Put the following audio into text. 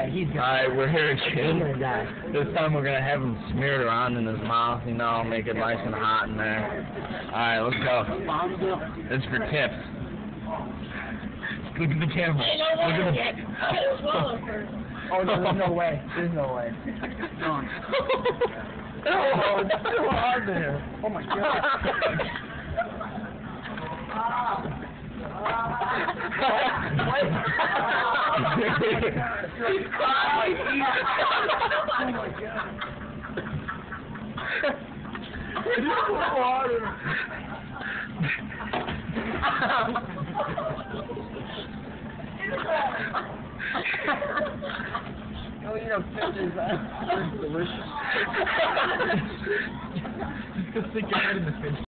way. He's gonna. Alright, we're here again. He's gonna die. This time we're gonna have him smeared around in his mouth, you know, make it nice and hot in there. Alright, let's go. It's for tips. Look at the camera. Look at the... Oh, no, there's no way. There's no way. Oh, it's so hard there. Oh, my God. Oh, you know, pictures. That's delicious. Just stick your head in the fish.